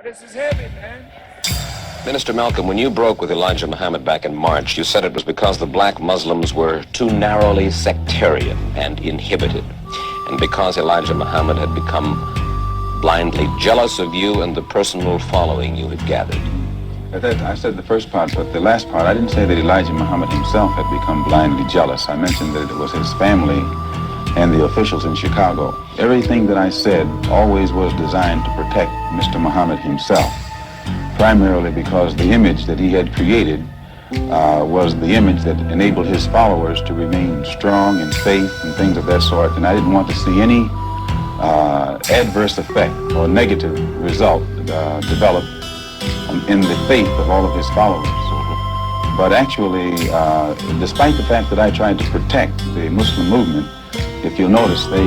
This is heavy, man. Minister Malcolm, when you broke with Elijah Muhammad back in March, you said it was because the black Muslims were too narrowly sectarian and inhibited, and because Elijah Muhammad had become blindly jealous of you and the personal following you had gathered. I said the first part, but the last part, I didn't say that Elijah Muhammad himself had become blindly jealous. I mentioned that it was his family and the officials in Chicago. Everything that I said always was designed to protect Mr. Muhammad himself, primarily because the image that he had created was the image that enabled his followers to remain strong in faith and things of that sort, and I didn't want to see any adverse effect or negative result develop in the faith of all of his followers. But actually, despite the fact that I tried to protect the Muslim movement, if you'll notice, they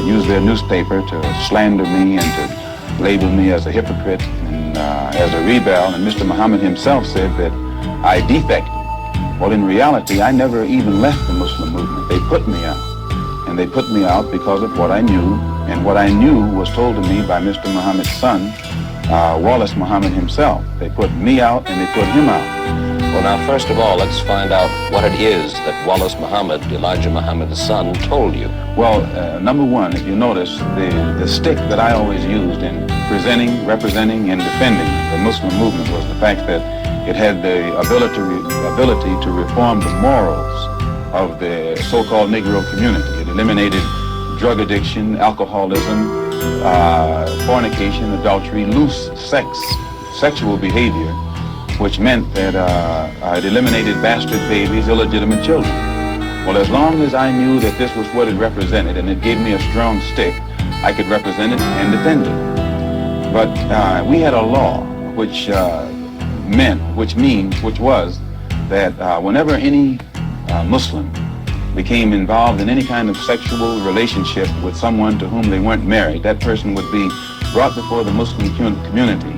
used their newspaper to slander me and to label me as a hypocrite and as a rebel, and Mr. Muhammad himself said that I defected. Well, in reality, I never even left the Muslim movement. They put me out, and they put me out because of what I knew, and what I knew was told to me by Mr. Muhammad's son, Wallace Muhammad himself. They put me out and they put him out. Well, now, first of all, let's find out what it is that Wallace Muhammad, Elijah Muhammad's son, told you. Well, number one, if you notice, the stick that I always used in presenting, representing, and defending the Muslim movement was the fact that it had the ability to reform the morals of the so-called Negro community. It eliminated drug addiction, alcoholism, fornication, adultery, loose sexual behavior, which meant that it eliminated bastard babies, illegitimate children. Well, as long as I knew that this was what it represented and it gave me a strong stick, I could represent it and defend it. But we had a law which was that whenever any Muslim became involved in any kind of sexual relationship with someone to whom they weren't married, that person would be brought before the Muslim community,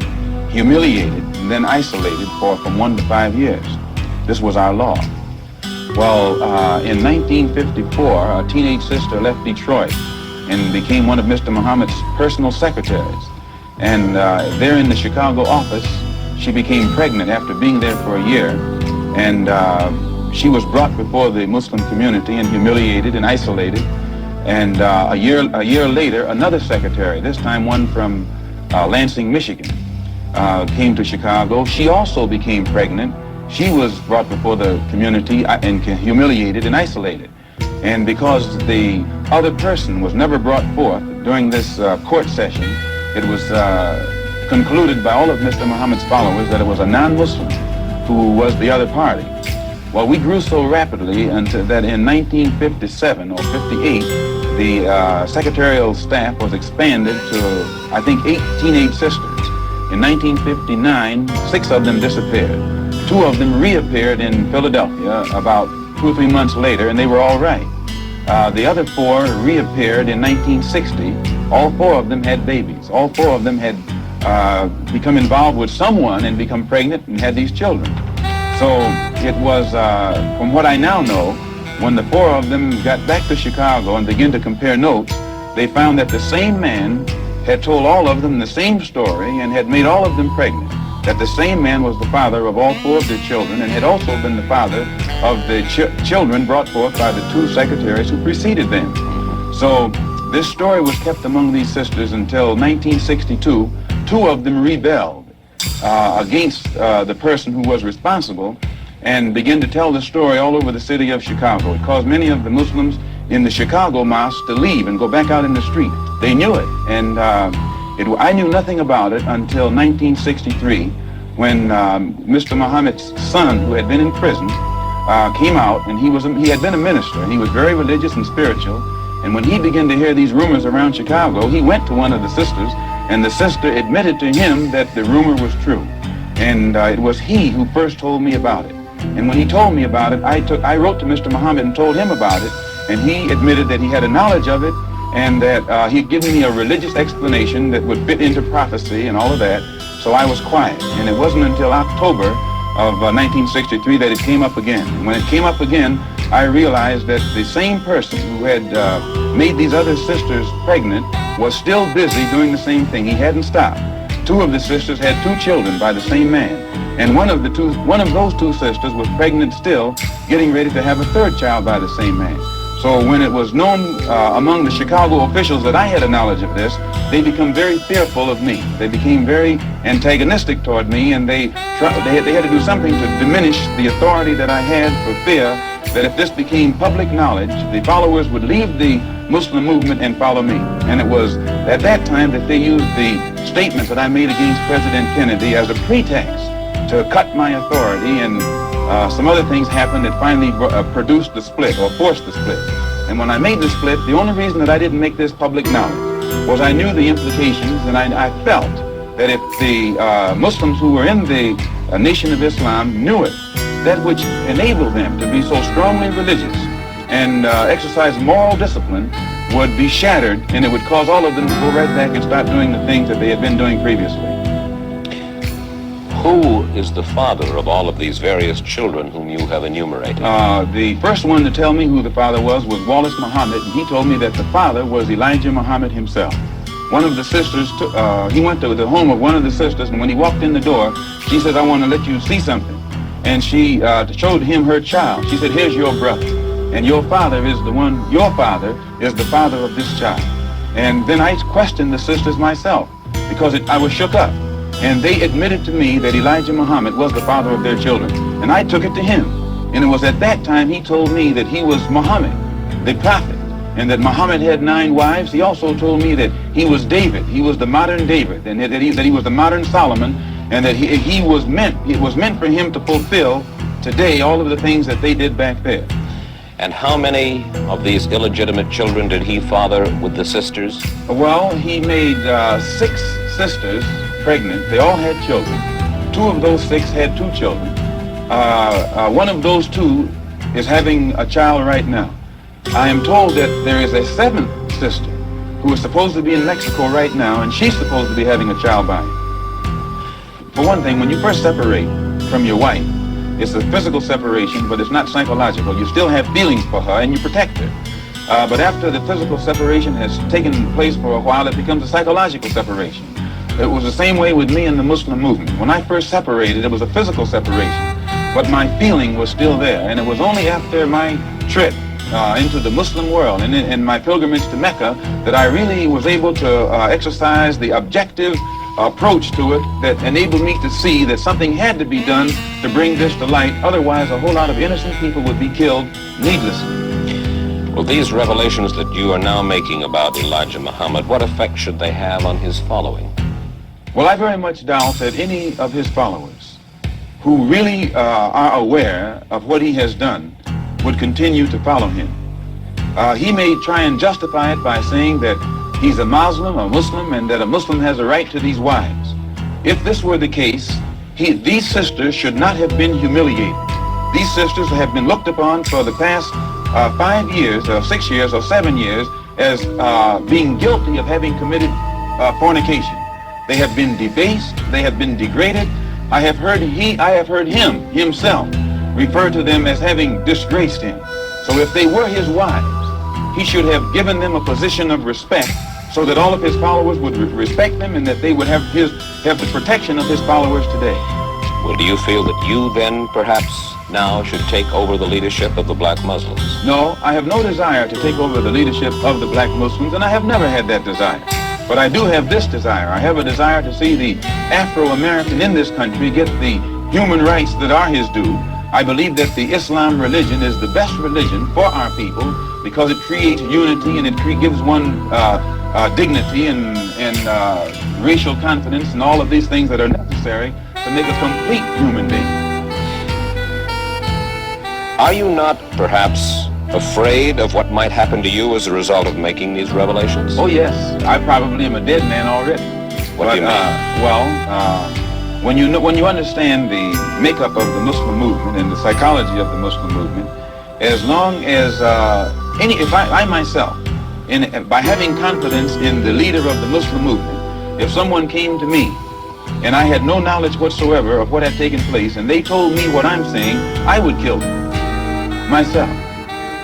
humiliated, and then isolated for from 1 to 5 years. This was our law. Well, in 1954, a teenage sister left Detroit and became one of Mr. Muhammad's personal secretaries. And there in the Chicago office, she became pregnant after being there for a year. And she was brought before the Muslim community and humiliated and isolated. And a year later, another secretary, this time one from Lansing, Michigan, came to Chicago. She also became pregnant. She was brought before the community and humiliated and isolated. And because the other person was never brought forth during this court session, it was concluded by all of Mr. Muhammad's followers that it was a non-Muslim who was the other party. Well, we grew so rapidly until that in 1957 or 58, the secretarial staff was expanded to, I think, 8 teenage sisters. In 1959, 6 of them disappeared. 2 of them reappeared in Philadelphia about 2 or 3 months later, and they were all right. The other 4 reappeared in 1960. All 4 of them had babies. All 4 of them had become involved with someone and become pregnant and had these children. So it was, from what I now know, when the 4 of them got back to Chicago and began to compare notes, they found that the same man had told all of them the same story and had made all of them pregnant, that the same man was the father of all 4 of their children and had also been the father of the children brought forth by the 2 secretaries who preceded them. So this story was kept among these sisters until 1962. 2 of them rebelled against the person who was responsible and began to tell the story all over the city of Chicago. It caused many of the Muslims in the Chicago mosque to leave and go back out in the street. They knew it, and I knew nothing about it until 1963 when Mr. Muhammad's son, who had been in prison, came out, and he had been a minister, and he was very religious and spiritual, and when he began to hear these rumors around Chicago, he went to one of the sisters, and the sister admitted to him that the rumor was true, and it was he who first told me about it. And when he told me about it, I wrote to Mr. Muhammad and told him about it, and he admitted that he had a knowledge of it, and that he had given me a religious explanation that would fit into prophecy and all of that, so I was quiet. And it wasn't until October of 1963 that it came up again. And when it came up again, I realized that the same person who had made these other sisters pregnant was still busy doing the same thing. He hadn't stopped. two of the sisters had two children by the same man. And one of those two sisters was pregnant still, getting ready to have a third child by the same man. So when it was known among the Chicago officials that I had a knowledge of this, they became very fearful of me. They became very antagonistic toward me, and they had to do something to diminish the authority that I had, for fear that if this became public knowledge, the followers would leave the Muslim movement and follow me. And it was at that time that they used the statement that I made against President Kennedy as a pretext to cut my authority, and some other things happened that finally produced the split, or forced the split. And when I made the split, the only reason that I didn't make this public knowledge was I knew the implications, and I felt that if the Muslims who were in the Nation of Islam knew it, that which enabled them to be so strongly religious and exercise moral discipline would be shattered, and it would cause all of them to go right back and start doing the things that they had been doing previously. Who is the father of all of these various children whom you have enumerated? The first one to tell me who the father was Wallace Muhammad, and he told me that the father was Elijah Muhammad himself. One of the sisters, he went to the home of one of the sisters, and when he walked in the door, she said, "I want to let you see something." And she showed him her child. She said, "Here's your brother, and your father is the father of this child." And then I questioned the sisters myself, because I was shook up. And they admitted to me that Elijah Muhammad was the father of their children. And I took it to him. And it was at that time he told me that he was Muhammad, the prophet, and that Muhammad had 9 wives. He also told me that he was David. He was the modern David, and that he was the modern Solomon, and that it was meant for him to fulfill today all of the things that they did back there. And how many of these illegitimate children did he father with the sisters? Well, he made 6 sisters pregnant. They all had children. 2 of those 6 had 2 children. One of those 2 is having a child right now. I am told that there is a 7th sister who is supposed to be in Mexico right now, and she's supposed to be having a child by him. For one thing, when you first separate from your wife, it's a physical separation, but it's not psychological. You still have feelings for her, and you protect her. But after the physical separation has taken place for a while, it becomes a psychological separation. It was the same way with me and the Muslim movement. When I first separated, it was a physical separation, but my feeling was still there. And it was only after my trip into the Muslim world and my pilgrimage to Mecca that I really was able to exercise the objective approach to it that enabled me to see that something had to be done to bring this to light. Otherwise, a whole lot of innocent people would be killed needlessly. Well, these revelations that you are now making about Elijah Muhammad, what effect should they have on his following? Well, I very much doubt that any of his followers who really are aware of what he has done would continue to follow him. He may try and justify it by saying that he's a Muslim, and that a Muslim has a right to these wives. If this were the case, these sisters should not have been humiliated. These sisters have been looked upon for the past 5 years, or 6 years, or 7 years as being guilty of having committed fornication. They have been debased. They have been degraded. I have heard him himself refer to them as having disgraced him. So if they were his wives, he should have given them a position of respect so that all of his followers would respect them, and that they would have the protection of his followers today. Well, do you feel that you then perhaps now should take over the leadership of the black Muslims? No, I have no desire to take over the leadership of the black Muslims, and I have never had that desire. But I do have this desire. I have a desire to see the Afro-American in this country get the human rights that are his due. I believe that the Islam religion is the best religion for our people because it creates unity, and it gives one dignity and racial confidence and all of these things that are necessary to make a complete human being. Are you not perhaps afraid of what might happen to you as a result of making these revelations? Oh yes, I probably am a dead man already. What do you mean? When you understand the makeup of the Muslim movement and the psychology of the Muslim movement, as long as I myself, by having confidence in the leader of the Muslim movement, if someone came to me and I had no knowledge whatsoever of what had taken place, and they told me what I'm saying, I would kill them myself.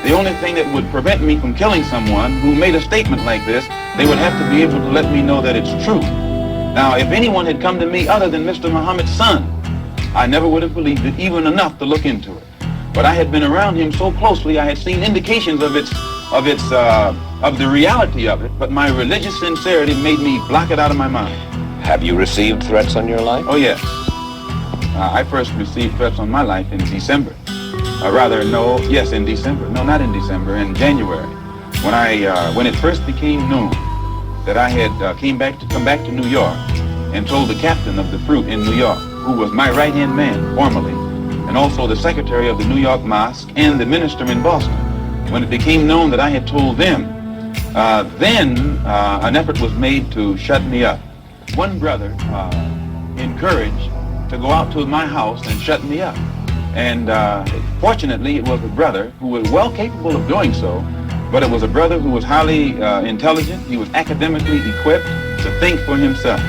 The only thing that would prevent me from killing someone who made a statement like this, they would have to be able to let me know that it's true. Now, if anyone had come to me other than Mr. Muhammad's son, I never would have believed it, even enough to look into it. But I had been around him so closely, I had seen indications of the reality of it, but my religious sincerity made me block it out of my mind. Have you received threats on your life? Oh, yes. I first received threats on my life in December. In December. No, not in December, in January. When it first became known that I had come back to New York and told the captain of the fruit in New York, who was my right-hand man formally, and also the secretary of the New York Mosque and the minister in Boston. When it became known that I had told them, then an effort was made to shut me up. One brother encouraged to go out to my house and shut me up. And fortunately, it was a brother who was well capable of doing so, but it was a brother who was highly intelligent. He was academically equipped to think for himself.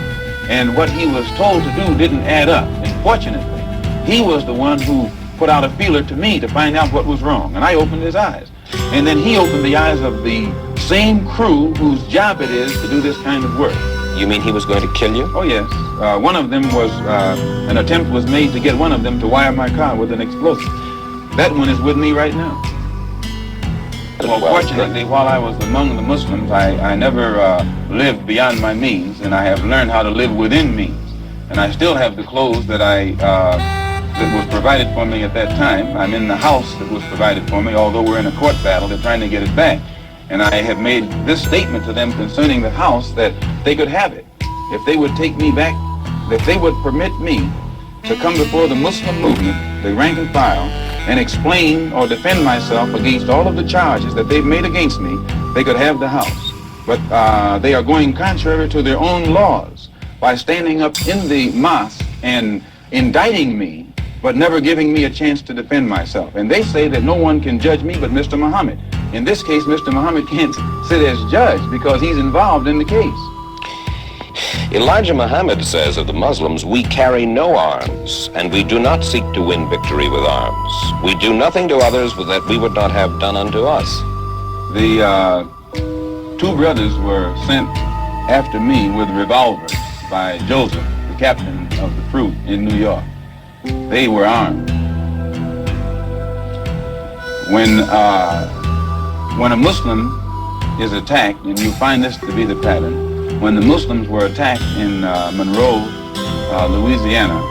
And what he was told to do didn't add up. And fortunately, he was the one who put out a feeler to me to find out what was wrong. And I opened his eyes. And then he opened the eyes of the same crew whose job it is to do this kind of work. You mean he was going to kill you? Oh, yes. One of them was, an attempt was made to get one of them to wire my car with an explosive. That one is with me right now. Well, fortunately, while I was among the Muslims, I never lived beyond my means, and I have learned how to live within means. And I still have the clothes that that was provided for me at that time. I'm in the house that was provided for me, although we're in a court battle. They're trying to get it back. And I have made this statement to them concerning the house that they could have it. If they would take me back, if they would permit me to come before the Muslim movement, the rank and file, and explain or defend myself against all of the charges that they've made against me, they could have the house. But they are going contrary to their own laws by standing up in the mosque and indicting me, but never giving me a chance to defend myself. And they say that no one can judge me but Mr. Muhammad. In this case, Mr. Muhammad can't sit as judge because he's involved in the case. Elijah Muhammad says of the Muslims, we carry no arms, and we do not seek to win victory with arms. We do nothing to others that we would not have done unto us. The two brothers were sent after me with revolvers by Joseph, the captain of the fruit in New York. They were armed. When a Muslim is attacked, and you find this to be the pattern, when the Muslims were attacked in Monroe, Louisiana,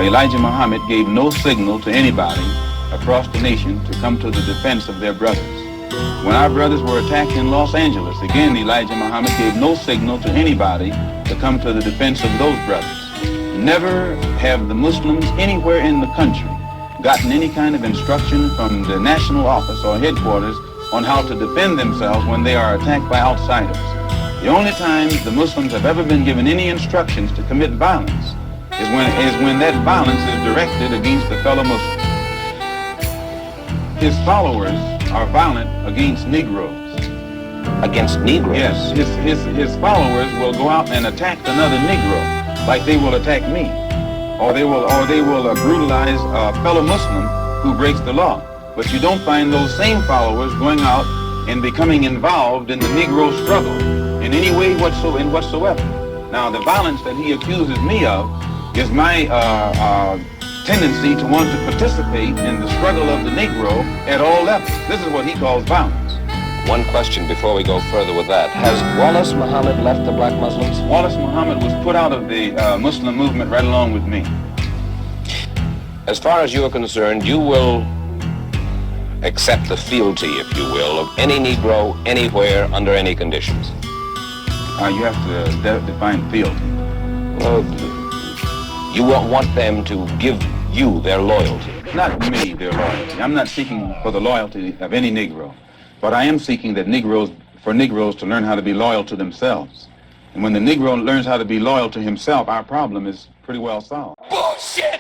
Elijah Muhammad gave no signal to anybody across the nation to come to the defense of their brothers. When our brothers were attacked in Los Angeles, again, Elijah Muhammad gave no signal to anybody to come to the defense of those brothers. Never have the Muslims anywhere in the country gotten any kind of instruction from the national office or headquarters on how to defend themselves when they are attacked by outsiders. The only time the Muslims have ever been given any instructions to commit violence is when that violence is directed against a fellow Muslim. His followers are violent against Negroes. Against Negroes? Yes, his followers will go out and attack another Negro like they will attack me. Or they will brutalize a fellow Muslim who breaks the law. But you don't find those same followers going out and becoming involved in the Negro struggle in any way whatsoever. Now, the violence that he accuses me of is my tendency to want to participate in the struggle of the Negro at all levels. This is what he calls violence. One question before we go further with that. Has Wallace Muhammad left the black Muslims? Wallace Muhammad was put out of the Muslim movement right along with me. As far as you are concerned, you will accept the fealty, if you will, of any Negro, anywhere, under any conditions. You have to define fealty. Well, you won't want them to give you their loyalty. Not me, their loyalty. I'm not seeking for the loyalty of any Negro, but I am seeking that for Negroes to learn how to be loyal to themselves. And when the Negro learns how to be loyal to himself, our problem is pretty well solved. Bullshit!